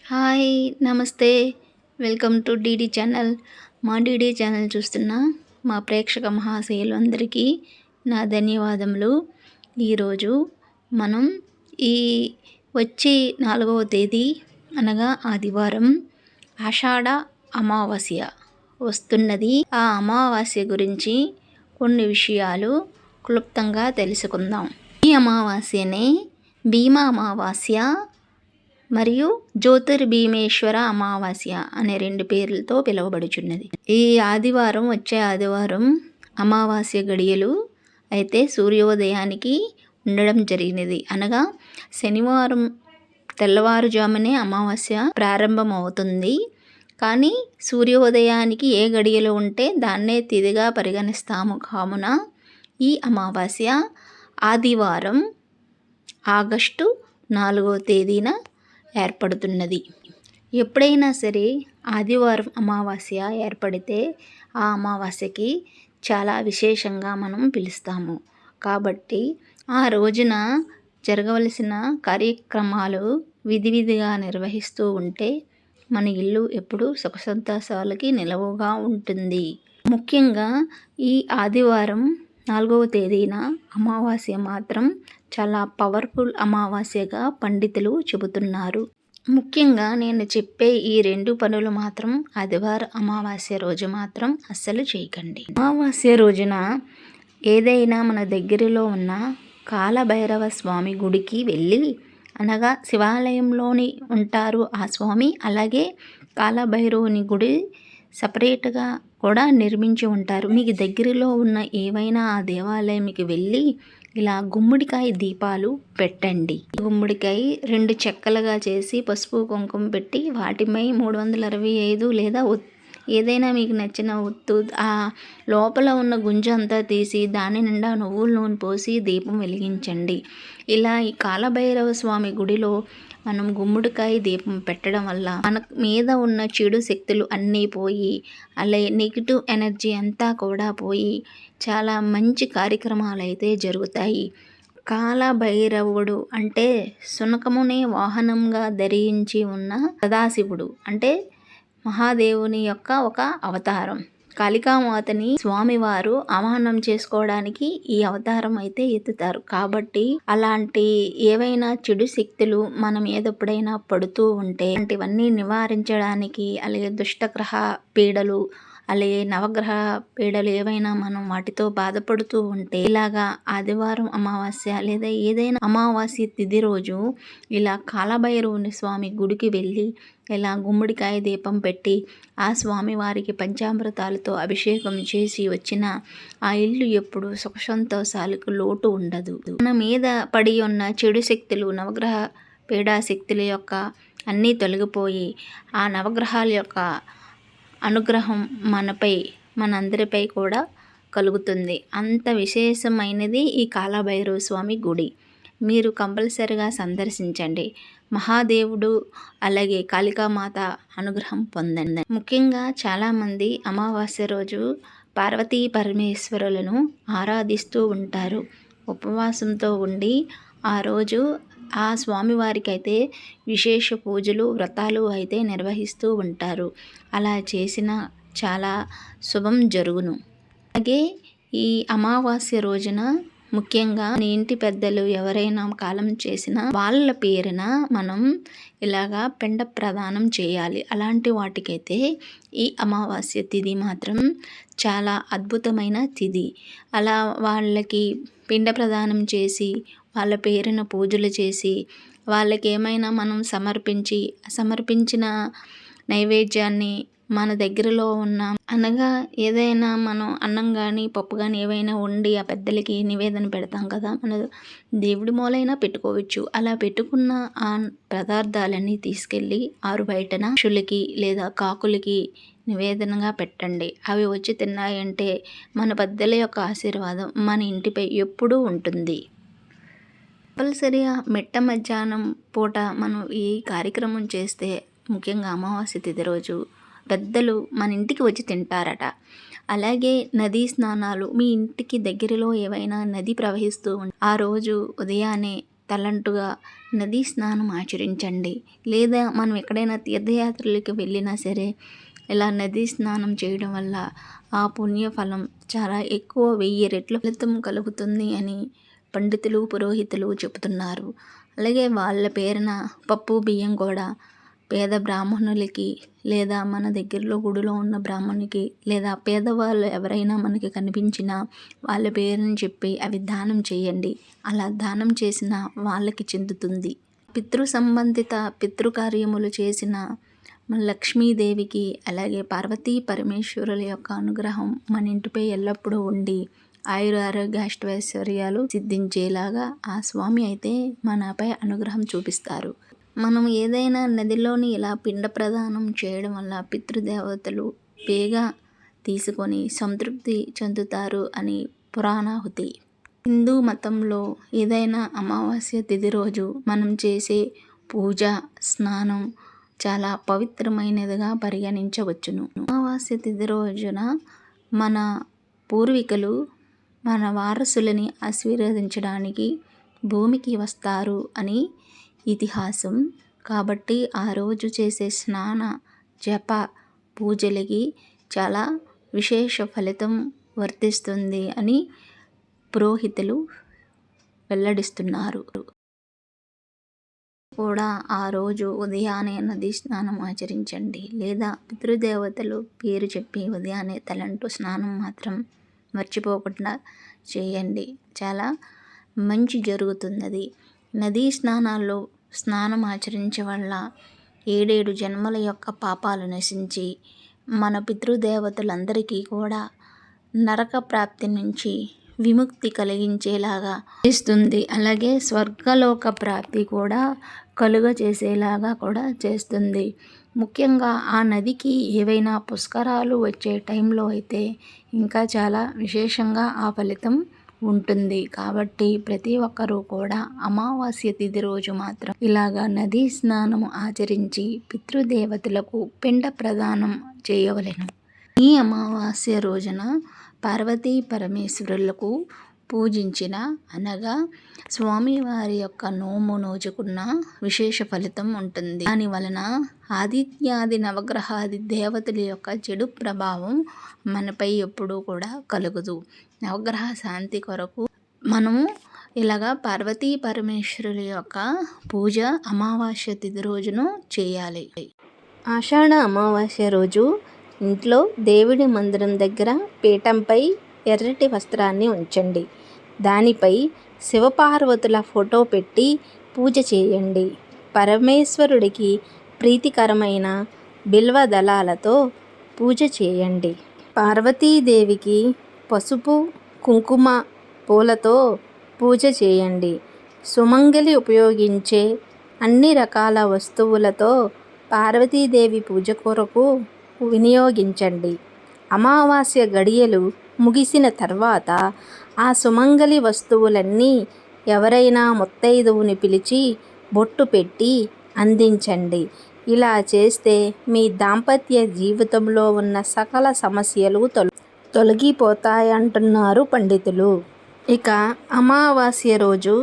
Hi! నమస్తే. Welcome to DD channel. మా DD channel చూస్తున్న మా ప్రేక్షక మహాశయులు అందరికీ నా ధన్యవాదములు. ఈరోజు మనం ఈ వచ్చే 4వ తేదీ అనగా ఆదివారం ఆషాఢ అమావాస్య వస్తున్నది. ఆ అమావాస్య గురించి కొన్ని విషయాలు క్లుప్తంగా తెలుసుకుందాం. ఈ అమావాస్యనే భీమ అమావాస్య మరియు జ్యోతిర్భీమేశ్వర అమావాస్య అనే 2 పేర్లతో పిలువబడుచున్నది. ఈ ఆదివారం వచ్చే ఆదివారం అమావాస్య గడియలు అయితే సూర్యోదయానికి ఉండడం జరిగినది. అనగా శనివారం తెల్లవారుజామునే అమావాస్య ప్రారంభమవుతుంది. కానీ సూర్యోదయానికి ఏ గడియలు ఉంటే దాన్నే తిథిగా పరిగణిస్తాము. కావున ఈ అమావాస్య ఆదివారం ఆగస్టు 4వ తేదీన ఏర్పడుతున్నది. ఎప్పుడైనా సరే ఆదివారం అమావాస్య ఏర్పడితే ఆ అమావాస్యకి చాలా విశేషంగా మనం పిలుస్తాము. కాబట్టి ఆ రోజున జరగవలసిన కార్యక్రమాలు విధిగా నిర్వహిస్తూ ఉంటే మన ఇల్లు ఎప్పుడూ సుఖ సంతోషాలకి నిలవుగా ఉంటుంది. ముఖ్యంగా ఈ ఆదివారం 4వ తేదీన అమావాస్య మాత్రం చాలా పవర్ఫుల్ అమావాస్యగా పండితులు చెబుతున్నారు. ముఖ్యంగా నేను చెప్పే ఈ 2 పనులు మాత్రం ఆదివారం అమావాస్య రోజు మాత్రం అస్సలు చేయకండి. అమావాస్య రోజున ఏదైనా మన దగ్గరలో ఉన్న కాలభైరవ స్వామి గుడికి వెళ్ళి, అనగా శివాలయంలోని ఉంటారు ఆ స్వామి, అలాగే కాలభైరవుని గుడి సపరేట్గా కూడా నిర్మించి ఉంటారు. మీకు దగ్గరలో ఉన్న ఏవైనా ఆ దేవాలయంకి వెళ్ళి ఇలా గుమ్మడికాయ దీపాలు పెట్టండి. గుమ్మడికాయ 2 చెక్కలుగా చేసి పసుపు కుంకుమ పెట్టి వాటిపై 365 లేదా ఏదైనా మీకు నచ్చిన ఒత్తు ఆ లోపల ఉన్న గుంజ అంతా తీసి దాని నిండా నువ్వుల నూనె పోసి దీపం వెలిగించండి. ఇలా ఈ కాలభైరవ స్వామి గుడిలో మనం గుమ్మడికాయ దీపం పెట్టడం వల్ల మన మీద ఉన్న చెడు శక్తులు అన్నీ పోయి, అలాగే నెగిటివ్ ఎనర్జీ అంతా కూడా పోయి చాలా మంచి కార్యక్రమాలు అయితే జరుగుతాయి. కాలభైరవుడు అంటే శునకమునే వాహనంగా ధరించి ఉన్న సదాశివుడు, అంటే మహాదేవుని యొక్క ఒక అవతారం. కాళికామాతని స్వామివారు ఆవాహనం చేసుకోవడానికి ఈ అవతారం అయితే ఎత్తుతారు. కాబట్టి అలాంటి ఏవైనా చెడు శక్తులు మన మీద ఎప్పుడైనా పడుతూ ఉంటే అలాంటివన్నీ నివారించడానికి, అలాగే దుష్టగ్రహ పీడలు, అలాగే నవగ్రహ పీడలు ఏవైనా మనం వాటితో బాధపడుతూ ఉంటే ఇలాగా ఆదివారం అమావాస్య లేదా ఏదైనా అమావాస్య తిథి రోజు ఇలా కాలభైరవుని స్వామి గుడికి వెళ్ళి ఇలా గుమ్మడికాయ దీపం పెట్టి ఆ స్వామి వారికి పంచామృతాలతో అభిషేకం చేసి వచ్చిన ఆ ఇల్లు ఎప్పుడు సుఖ సంతోషాలకు లోటు ఉండదు. మన మీద పడి ఉన్న చెడు శక్తులు, నవగ్రహ పీడా శక్తుల యొక్క అన్నీ తొలగిపోయి ఆ నవగ్రహాల యొక్క అనుగ్రహం మనపై, మనందరిపై కూడా కలుగుతుంది. అంత విశేషమైనది ఈ కాలభైరవ స్వామి గుడి. మీరు కంపల్సరిగా సందర్శించండి. మహాదేవుడు అలాగే కాళికామాత అనుగ్రహం పొందండి. ముఖ్యంగా చాలామంది అమావాస్య రోజు పార్వతీ పరమేశ్వరులను ఆరాధిస్తూ ఉంటారు. ఉపవాసంతో ఉండి ఆ రోజు ఆ స్వామివారికి అయితే విశేష పూజలు, వ్రతాలు అయితే నిర్వహిస్తూ ఉంటారు. అలా చేసిన చాలా శుభం జరుగును. అలాగే ఈ అమావాస్య రోజున ముఖ్యంగా నీ ఇంటి పెద్దలు ఎవరైనా కాలం చేసినా వాళ్ళ పేరున మనం ఇలాగా పిండ ప్రదానం చేయాలి. అలాంటి వాటికైతే ఈ అమావాస్య తిథి మాత్రం చాలా అద్భుతమైన తిథి. అలా వాళ్ళకి పిండ ప్రదానం చేసి వాళ్ళ పేరున పూజలు చేసి వాళ్ళకి ఏమైనా మనం సమర్పించిన నైవేద్యాన్ని మన దగ్గరలో ఉన్న, అనగా ఏదైనా మనం అన్నం కానీ పప్పు కానీ ఏవైనా వండి ఆ పెద్దలకి నివేదన పెడతాం కదా, మన దేవుడి మూలైనా పెట్టుకోవచ్చు. అలా పెట్టుకున్న ఆ పదార్థాలన్నీ తీసుకెళ్ళి ఆరు బయటన పక్షులకి లేదా కాకులకి నివేదనగా పెట్టండి. అవి వచ్చి తిన్నాయంటే మన పెద్దల యొక్క ఆశీర్వాదం మన ఇంటిపై ఎప్పుడూ ఉంటుంది. కంపల్సరిగా మిట్ట మధ్యాహ్నం పూట మనం ఈ కార్యక్రమం చేస్తే, ముఖ్యంగా అమావాస్య తిథి రోజు పెద్దలు మన ఇంటికి వచ్చి తింటారట. అలాగే నదీ స్నానాలు, మీ ఇంటికి దగ్గరలో ఏవైనా నది ప్రవహిస్తూ ఆ రోజు ఉదయాన్నే తలంటుగా నదీ స్నానం ఆచరించండి. లేదా మనం ఎక్కడైనా తీర్థయాత్రలకు వెళ్ళినా సరే ఇలా నదీ స్నానం చేయడం వల్ల ఆ పుణ్యఫలం చాలా ఎక్కువ 1000 రెట్ల ఫలితం కలుగుతుంది అని పండితులు, పురోహితులు చెబుతున్నారు. అలాగే వాళ్ళ పేరున పప్పు బియ్యం కూడా పేద బ్రాహ్మణులకి లేదా మన దగ్గరలో గుడిలో ఉన్న బ్రాహ్మణునికి లేదా పేదవాళ్ళు ఎవరైనా మనకి కనిపించినా వాళ్ళ పేరుని చెప్పి అవి దానం చేయండి. అలా దానం చేసిన వాళ్ళకి చెందుతుంది. పితృ సంబంధిత పితృకార్యములు చేసిన మన లక్ష్మీదేవికి అలాగే పార్వతీ పరమేశ్వరుల యొక్క అనుగ్రహం మన ఇంటిపై ఎల్లప్పుడూ ఉండి ఆయురారోగ్య అష్టైశ్వర్యాలు సిద్ధించేలాగా ఆ స్వామి అయితే మనపై అనుగ్రహం చూపిస్తారు. మనం ఏదైనా నదిలోని ఇలా పిండ ప్రదానం చేయడం వల్ల పితృదేవతలు వేగా తీసుకొని సంతృప్తి చెందుతారు అని పురాణాహుతి. హిందూ మతంలో ఏదైనా అమావాస్య తిథి రోజు మనం చేసే పూజ, స్నానం చాలా పవిత్రమైనదిగా పరిగణించవచ్చును. అమావాస్య తిథి రోజున మన పూర్వీకులు మన వారసులని ఆశీర్వదించడానికి భూమికి వస్తారు అని ఇతిహాసం. కాబట్టి ఆ రోజు చేసే స్నాన, జప, పూజలకి చాలా విశేష ఫలితం వర్తిస్తుంది అని పురోహితులు వెల్లడిస్తున్నారు. కూడా ఆ రోజు ఉదయాన్నే నదీ స్నానం ఆచరించండి. లేదా పితృదేవతలు పేరు చెప్పి ఉదయాన్నే తలంటు స్నానం మాత్రం మర్చిపోకుండా చేయండి. చాలా మంచి జరుగుతున్నది. నదీ స్నానాల్లో స్నానం ఆచరించే వల్ల 7 జన్మల యొక్క పాపాలు నశించి మన పితృదేవతలందరికీ కూడా నరక ప్రాప్తి నుంచి విముక్తి కలిగించేలాగా చేస్తుంది. అలాగే స్వర్గలోక ప్రాప్తి కూడా కలుగజేసేలాగా కూడా చేస్తుంది. ముఖ్యంగా ఆ నదికి ఏవైనా పుష్కరాలు వచ్చే టైంలో అయితే ఇంకా చాలా విశేషంగా ఆ ఫలితం ఉంటుంది. కాబట్టి ప్రతి ఒక్కరూ కూడా అమావాస్య తిథి రోజు మాత్రం ఇలాగా నదీ స్నానం ఆచరించి పితృదేవతలకు పిండ ప్రదానం చేయవలెను. ఈ అమావాస్య రోజున పార్వతీ పరమేశ్వరులకు పూజించిన అనగా స్వామివారి యొక్క నోము నోచుకున్న విశేష ఫలితం ఉంటుంది. దాని వలన ఆదిత్యాది నవగ్రహాది దేవతల యొక్క చెడు ప్రభావం మనపై ఎప్పుడూ కూడా కలుగదు. నవగ్రహ శాంతి కొరకు మనము ఇలాగా పార్వతీ పరమేశ్వరుల యొక్క పూజ అమావాస్య తిథి రోజును చేయాలి. ఆషాఢ అమావాస్య రోజు ఇంట్లో దేవుడి మందిరం దగ్గర పీఠంపై ఎర్రటి వస్త్రాన్ని ఉంచండి. దానిపై శివపార్వతుల ఫోటో పెట్టి పూజ చేయండి. పరమేశ్వరుడికి ప్రీతికరమైన బిల్వ దళాలతో పూజ చేయండి. పార్వతీదేవికి పసుపు, కుంకుమ, పూలతో పూజ చేయండి. సుమంగలి ఉపయోగించే అన్ని రకాల వస్తువులతో పార్వతీదేవి పూజ కొరకు వినియోగించండి. అమావాస్య గడియలు ముగిసిన తర్వాత ఆ సుమంగలి వస్తువులన్నీ ఎవరైనా ముత్తైదువుని పిలిచి బొట్టు పెట్టి అందించండి. ఇలా చేస్తే మీ దాంపత్య జీవితంలో ఉన్న సకల సమస్యలు తొలగిపోతాయంటున్నారు పండితులు. ఇక అమావాస్య రోజు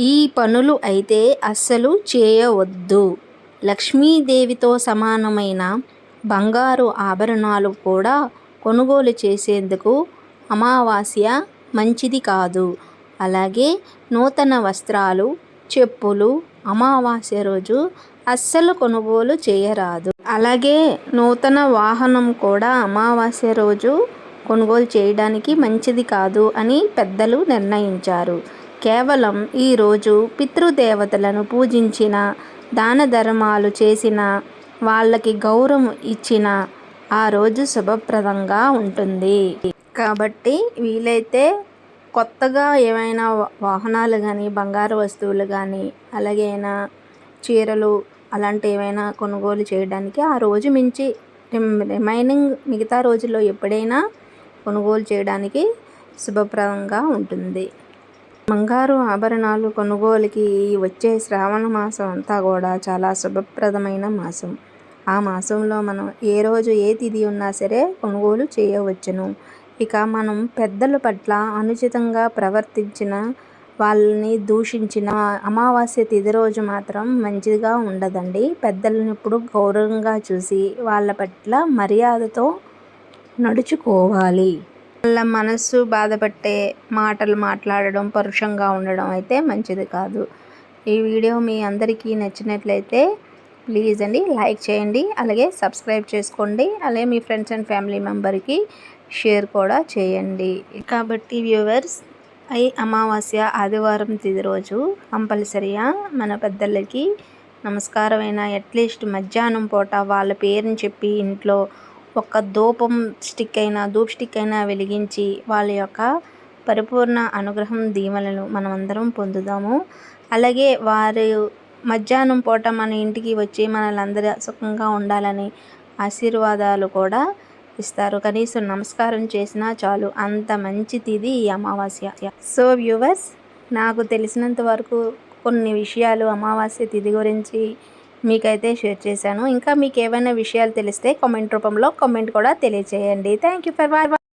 ఈ పనులు అయితే అస్సలు చేయవద్దు. లక్ష్మీదేవితో సమానమైన బంగారు ఆభరణాలు కూడా కొనుగోలు చేసేందుకు అమావాస్య మంచిది కాదు. అలాగే నూతన వస్త్రాలు, చెప్పులు అమావాస్య రోజు అస్సలు కొనుగోలు చేయరాదు. అలాగే నూతన వాహనం కూడా అమావాస్య రోజు కొనుగోలు చేయడానికి మంచిది కాదు అని పెద్దలు నిర్ణయించారు. కేవలం ఈరోజు పితృదేవతలను పూజించిన, దాన ధర్మాలు చేసిన, వాళ్ళకి గౌరవం ఇచ్చిన ఆ రోజు శుభప్రదంగా ఉంటుంది. కాబట్టి వీలైతే కొత్తగా ఏమైనా వాహనాలు కానీ, బంగారు వస్తువులు కానీ, అలాగే అయినా చీరలు అలాంటి ఏమైనా కొనుగోలు చేయడానికి ఆ రోజు మించి రిమైనింగ్ మిగతా రోజుల్లో ఎప్పుడైనా కొనుగోలు చేయడానికి శుభప్రదంగా ఉంటుంది. బంగారు ఆభరణాలు కొనుగోలుకి వచ్చే శ్రావణ మాసం అంతా కూడా చాలా శుభప్రదమైన మాసం. ఆ మాసంలో మనం ఏ రోజు ఏ తిథి ఉన్నా సరే కొనుగోలు చేయవచ్చును. ఇక మనం పెద్దల పట్ల అనుచితంగా ప్రవర్తించిన వాళ్ళని దూషించిన అమావాస్య తిథి రోజు మాత్రం మంచిగా ఉండదండి. పెద్దలను ఎప్పుడు గౌరవంగా చూసి వాళ్ళ పట్ల మర్యాదతో నడుచుకోవాలి. వాళ్ళ మనస్సు బాధపట్టే మాటలు మాట్లాడడం, పరుషంగా ఉండడం అయితే మంచిది కాదు. ఈ వీడియో మీ అందరికీ నచ్చినట్లయితే ప్లీజ్ అండి లైక్ చేయండి, అలాగే సబ్స్క్రైబ్ చేసుకోండి, అలాగే మీ ఫ్రెండ్స్ అండ్ ఫ్యామిలీ మెంబర్కి షేర్ కూడా చేయండి. కాబట్టి వ్యూవర్స్, ఈ అమావాస్య ఆదివారం తిథి రోజు కంపల్సరిగా మన పెద్దలకి నమస్కారమైన అట్లీస్ట్ మధ్యాహ్నం పూట వాళ్ళ పేరుని చెప్పి ఇంట్లో ఒక ధూప్ స్టిక్ అయినా వెలిగించి వాళ్ళ యొక్క పరిపూర్ణ అనుగ్రహం దీవెనలు మనమందరం పొందుదాము. అలాగే వారు మధ్యాహ్నం పూట మన ఇంటికి వచ్చి మనలందరూ సుఖంగా ఉండాలని ఆశీర్వాదాలు కూడా ఇస్తారు. కనీసం నమస్కారం చేసినా చాలు, అంత మంచి తిథి ఈ అమావాస్య. సో వ్యూవర్స్, నాకు తెలిసినంత వరకు కొన్ని విషయాలు అమావాస్య తిథి గురించి మీకైతే షేర్ చేశాను. ఇంకా మీకు ఏమైనా విషయాలు తెలిస్తే కామెంట్ రూపంలో కామెంట్ కూడా తెలియచేయండి. Thank you for watching.